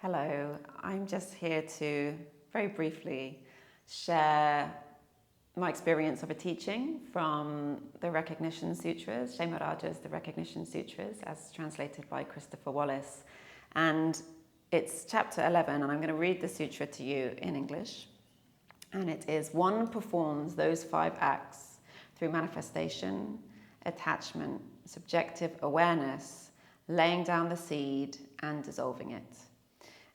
Hello, I'm just here to very briefly share my experience of a teaching from the Recognition Sutras, Raja's The Recognition Sutras, as translated by Christopher Wallace. And it's chapter 11, and I'm going to read the sutra to you in English. And it is: one performs those 5 acts through manifestation, attachment, subjective awareness, laying down the seed, and dissolving it.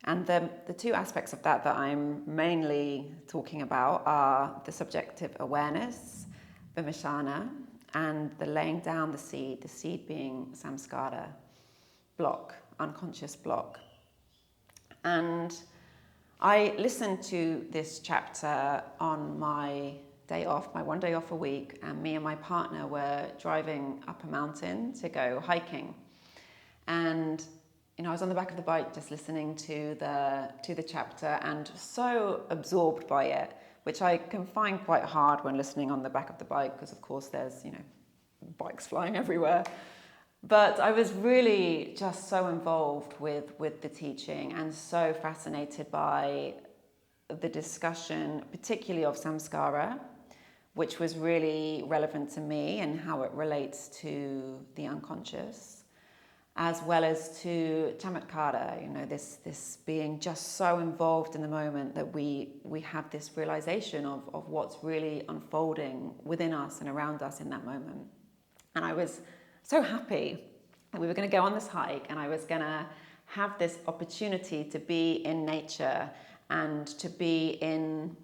And the 2 aspects of that I'm mainly talking about are the subjective awareness, vimishana, and the laying down the seed being samskara, block, unconscious block. And I listened to this chapter on my day off, my one day off a week, and me and my partner were driving up a mountain to go hiking. And I was on the back of the bike just listening to the chapter and so absorbed by it, which I can find quite hard when listening on the back of the bike because, of course, there's, bikes flying everywhere. But I was really just so involved with the teaching and so fascinated by the discussion, particularly of samskara, which was really relevant to me and how it relates to the unconscious, as well as to Camatkara, this being just so involved in the moment that we have this realization of what's really unfolding within us and around us in that moment. And I was so happy that we were going to go on this hike and I was going to have this opportunity to be in nature and to be in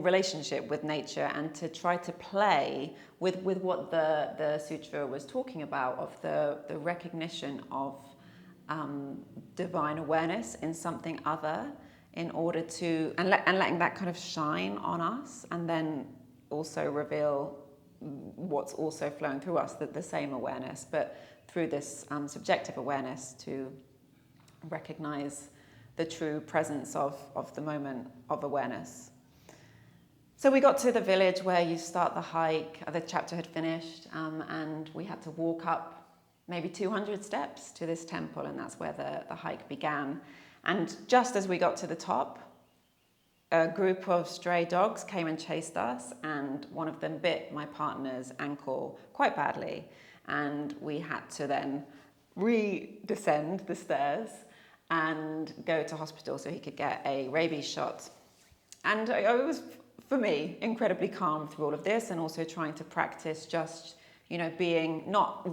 relationship with nature and to try to play with what the sutra was talking about, of the recognition of divine awareness in something other, in order to and letting that kind of shine on us, and then also reveal what's also flowing through us, the same awareness, but through this subjective awareness to recognize the true presence of the moment of awareness. So we got to the village where you start the hike. The chapter had finished, and we had to walk up maybe 200 steps to this temple, and that's where the hike began. And just as we got to the top, a group of stray dogs came and chased us, and one of them bit my partner's ankle quite badly, and we had to then re-descend the stairs and go to hospital so he could get a rabies shot. And I was, for me, incredibly calm through all of this, and also trying to practice just, being, not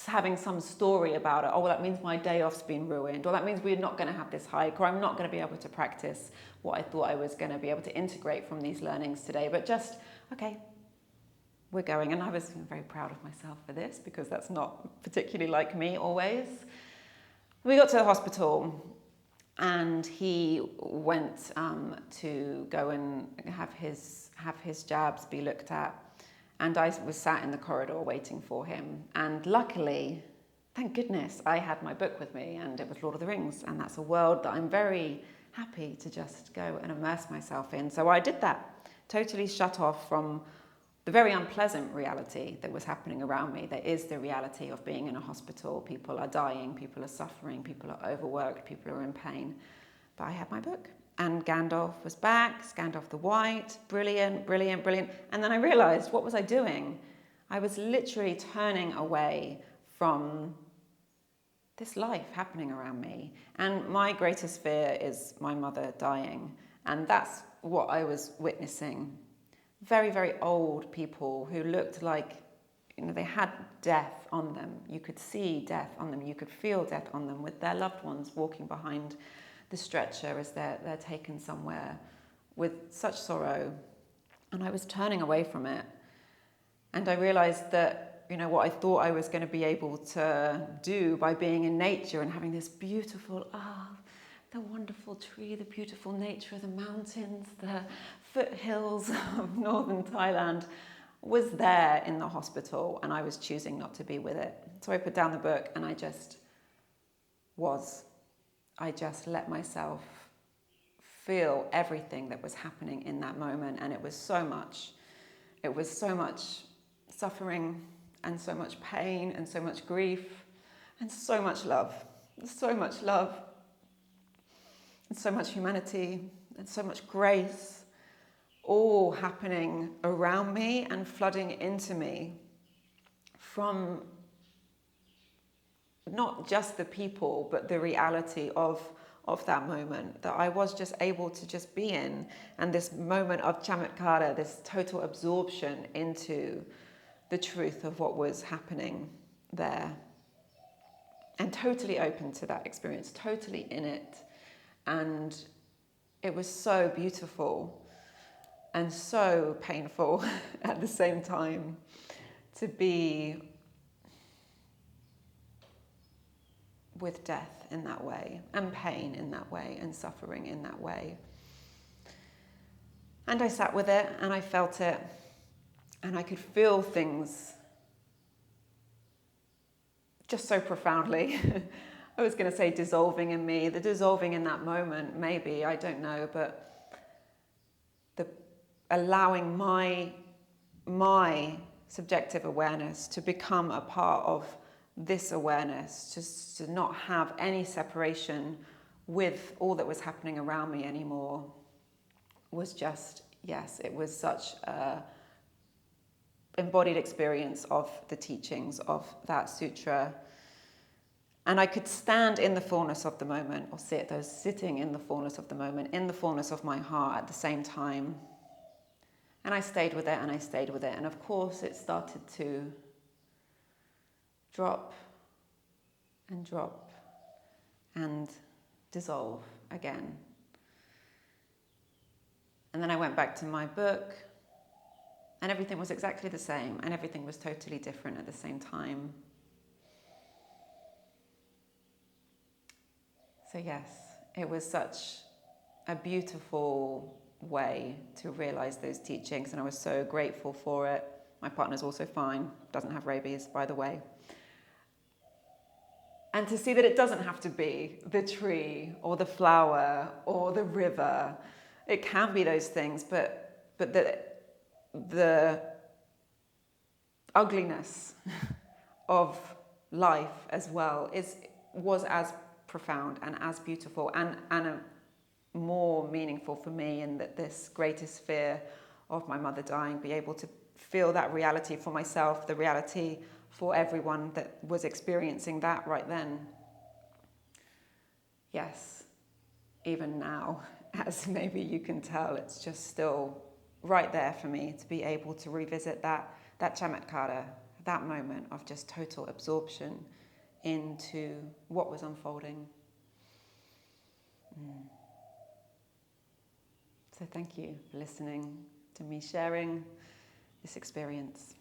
having some story about it. Oh, well, that means my day off's been ruined, or that means we're not going to have this hike, or I'm not going to be able to practice what I thought I was going to be able to integrate from these learnings today. But just, okay, we're going. And I was very proud of myself for this, because that's not particularly like me always. We got to the hospital and he went to go and have his jabs be looked at. And I was sat in the corridor waiting for him. And luckily, thank goodness, I had my book with me, and it was Lord of the Rings. And that's a world that I'm very happy to just go and immerse myself in. So I did that, totally shut off from the very unpleasant reality that was happening around me. There is the reality of being in a hospital. People are dying, people are suffering, people are overworked, people are in pain. But I had my book. And Gandalf was back, Gandalf the White, brilliant, brilliant, brilliant. And then I realized, what was I doing? I was literally turning away from this life happening around me. And my greatest fear is my mother dying. And that's what I was witnessing. Very, very old people who looked like, they had death on them. You could see death on them. You could feel death on them, with their loved ones walking behind the stretcher as they're taken somewhere with such sorrow. And I was turning away from it. And I realized that, what I thought I was going to be able to do by being in nature and having this beautiful, the wonderful tree, the beautiful nature of the mountains, the foothills of northern Thailand, was there in the hospital, and I was choosing not to be with it. So I put down the book and I just was. I just let myself feel everything that was happening in that moment, and it was so much. It was so much suffering and so much pain and so much grief and so much love. so much love, and so much humanity, and so much grace, all happening around me and flooding into me from not just the people, but the reality of that moment that I was just able to just be in. And this moment of Camatkara, this total absorption into the truth of what was happening there. And totally open to that experience, totally in it. And it was so beautiful and so painful at the same time to be with death in that way, and pain in that way, and suffering in that way. And I sat with it, and I felt it, and I could feel things just so profoundly. I was going to say dissolving in me, the dissolving in that moment, maybe, I don't know, but the allowing my subjective awareness to become a part of this awareness, just to not have any separation with all that was happening around me anymore, was just, yes, it was such a embodied experience of the teachings of that sutra. And I could stand in the fullness of the moment, or sit, I was sitting in the fullness of the moment, in the fullness of my heart at the same time. And I stayed with it, and I stayed with it. And of course it started to drop and dissolve again. And then I went back to my book, and everything was exactly the same, and everything was totally different at the same time. So yes, it was such a beautiful way to realize those teachings, and I was so grateful for it. My partner's also fine, doesn't have rabies, by the way. And to see that it doesn't have to be the tree or the flower or the river. It can be those things, but the ugliness of life as well was as profound and as beautiful and a more meaningful for me, in that this greatest fear of my mother dying, be able to feel that reality for myself, the reality for everyone that was experiencing that right then. Yes, even now, as maybe you can tell, it's just still right there for me to be able to revisit that Camatkara, that moment of just total absorption into what was unfolding. So thank you for listening to me sharing this experience.